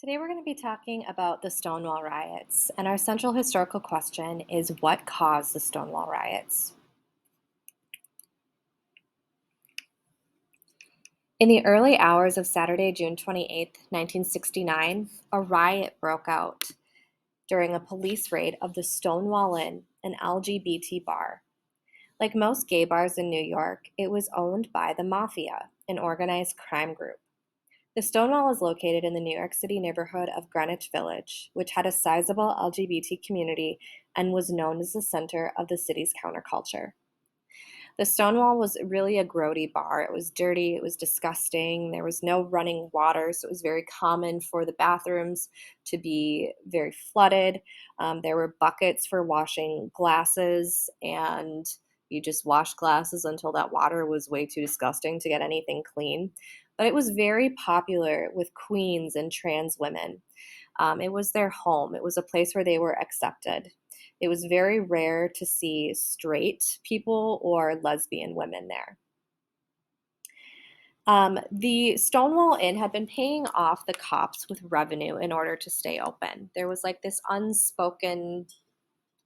Today we're going to be talking about the Stonewall Riots, and our central historical question is what caused the Stonewall Riots? In the early hours of Saturday, June 28th, 1969, a riot broke out during a police raid of the Stonewall Inn, an LGBT bar. Like most gay bars in New York, it was owned by the Mafia, an organized crime group. The Stonewall is located in the New York City neighborhood of Greenwich Village, which had a sizable LGBT community and was known as the center of the city's counterculture. The Stonewall was really a grody bar. It was dirty, it was disgusting, there was no running water, so it was very common for the bathrooms to be very flooded. There were buckets for washing glasses, and you just washed glasses until that water was way too disgusting to get anything clean. But it was very popular with queens and trans women. It was their home, it was a place where they were accepted. It was very rare to see straight people or lesbian women there. The Stonewall Inn had been paying off the cops with revenue in order to stay open. There was like this unspoken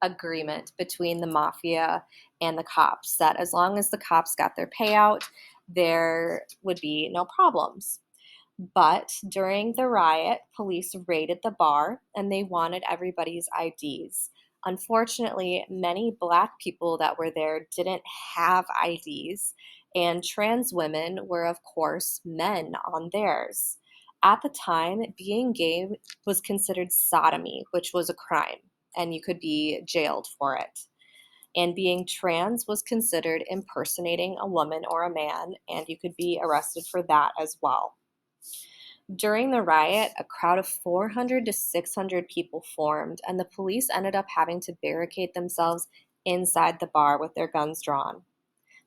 agreement between the mafia and the cops that as long as the cops got their payout, there would be no problems. But during the riot, police raided the bar and they wanted everybody's IDs. Unfortunately, many Black people that were there didn't have IDs, and trans women were, of course, men on theirs. At the time, being gay was considered sodomy, which was a crime, and you could be jailed for it. And being trans was considered impersonating a woman or a man, and you could be arrested for that as well. During the riot, a crowd of 400 to 600 people formed, and the police ended up having to barricade themselves inside the bar with their guns drawn.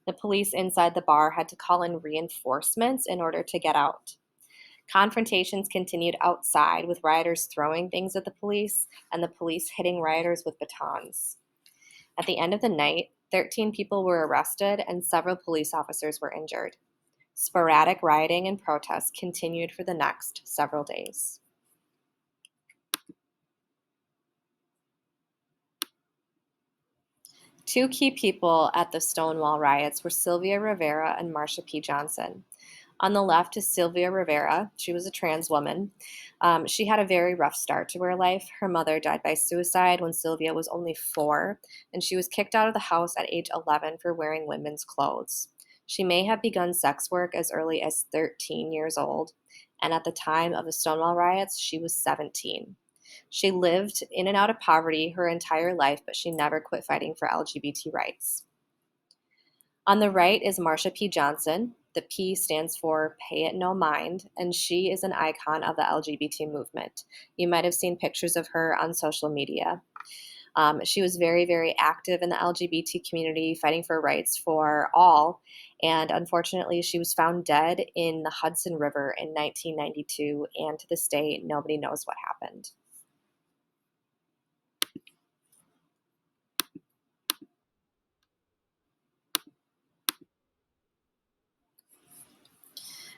The police inside the bar had to call in reinforcements in order to get out. Confrontations continued outside, with rioters throwing things at the police and the police hitting rioters with batons. At the end of the night, 13 people were arrested and several police officers were injured. Sporadic rioting and protests continued for the next several days. Two key people at the Stonewall riots were Sylvia Rivera and Marsha P. Johnson. On the left is Sylvia Rivera. She was a trans woman. She had a very rough start to her life. Her mother died by suicide when Sylvia was only 4, and she was kicked out of the house at age 11 for wearing women's clothes. She may have begun sex work as early as 13 years old, and at the time of the Stonewall riots, she was 17. She lived in and out of poverty her entire life, but she never quit fighting for LGBT rights. On the right is Marsha P. Johnson. The P stands for Pay It No Mind, and she is an icon of the LGBT movement. You might have seen pictures of her on social media. She was very, very active in the LGBT community, fighting for rights for all. And unfortunately, she was found dead in the Hudson River in 1992. And to this day, nobody knows what happened.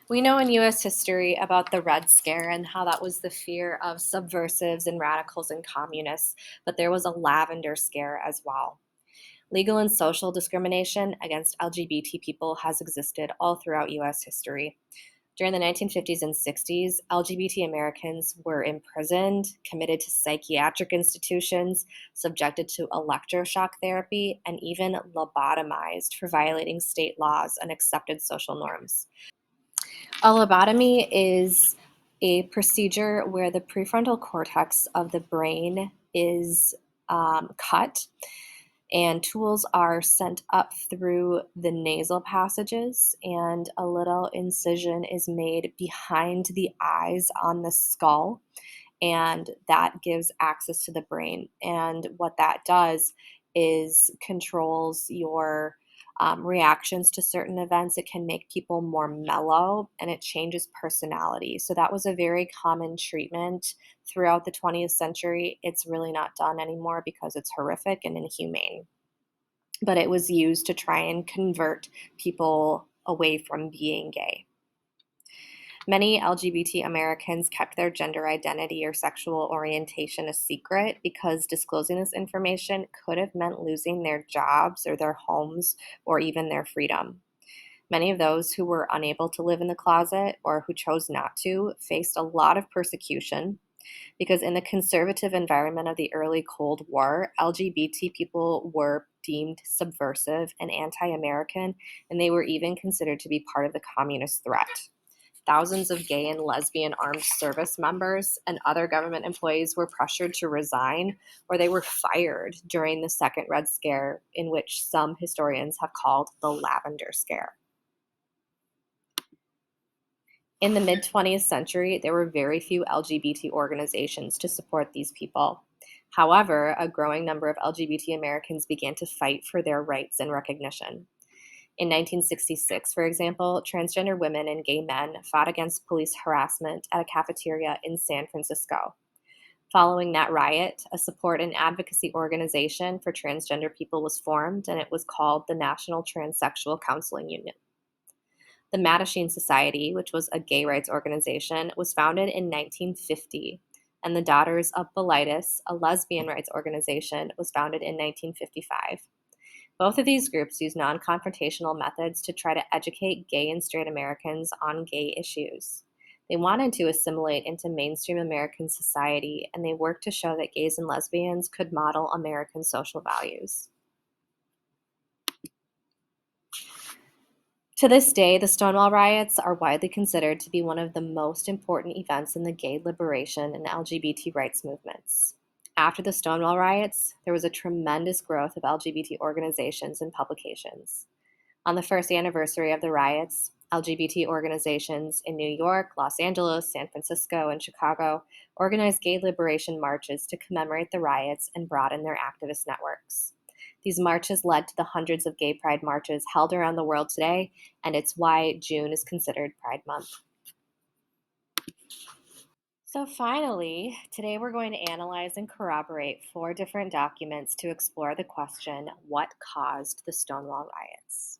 We know in US history about the Red Scare and how that was the fear of subversives and radicals and communists, but there was a Lavender Scare as well. Legal and social discrimination against LGBT people has existed all throughout US history. During the 1950s and 60s, LGBT Americans were imprisoned, committed to psychiatric institutions, subjected to electroshock therapy, and even lobotomized for violating state laws and accepted social norms. A lobotomy is a procedure where the prefrontal cortex of the brain is cut and tools are sent up through the nasal passages, and a little incision is made behind the eyes on the skull, and that gives access to the brain. And what that does is controls your reactions to certain events. It can make people more mellow and it changes personality. So that was a very common treatment throughout the 20th century. It's really not done anymore because it's horrific and inhumane. But it was used to try and convert people away from being gay. Many LGBT Americans kept their gender identity or sexual orientation a secret because disclosing this information could have meant losing their jobs or their homes or even their freedom. Many of those who were unable to live in the closet or who chose not to faced a lot of persecution because, in the conservative environment of the early Cold War, LGBT people were deemed subversive and anti American, and they were even considered to be part of the communist threat. Thousands of gay and lesbian armed service members and other government employees were pressured to resign or they were fired during the Second Red Scare, in which some historians have called the Lavender Scare. In the mid 20th century, there were very few LGBT organizations to support these people. However, a growing number of LGBT Americans began to fight for their rights and recognition. In 1966, for example, transgender women and gay men fought against police harassment at a cafeteria in San Francisco. Following that riot, a support and advocacy organization for transgender people was formed, and it was called the National Transsexual Counseling Union. The Mattachine Society, which was a gay rights organization, was founded in 1950, and the Daughters of Bilitis, a lesbian rights organization, was founded in 1955. Both of these groups use non confrontational methods to try to educate gay and straight Americans on gay issues. They wanted to assimilate into mainstream American society, and they worked to show that gays and lesbians could model American social values. To this day, the Stonewall riots are widely considered to be one of the most important events in the gay liberation and LGBT rights movements. After the Stonewall riots, there was a tremendous growth of LGBT organizations and publications. On the first anniversary of the riots, LGBT organizations in New York, Los Angeles, San Francisco, and Chicago organized gay liberation marches to commemorate the riots and broaden their activist networks. These marches led to the hundreds of gay pride marches held around the world today, and it's why June is considered Pride Month. So, finally, today we're going to analyze and corroborate 4 different documents to explore the question, what caused the Stonewall riots?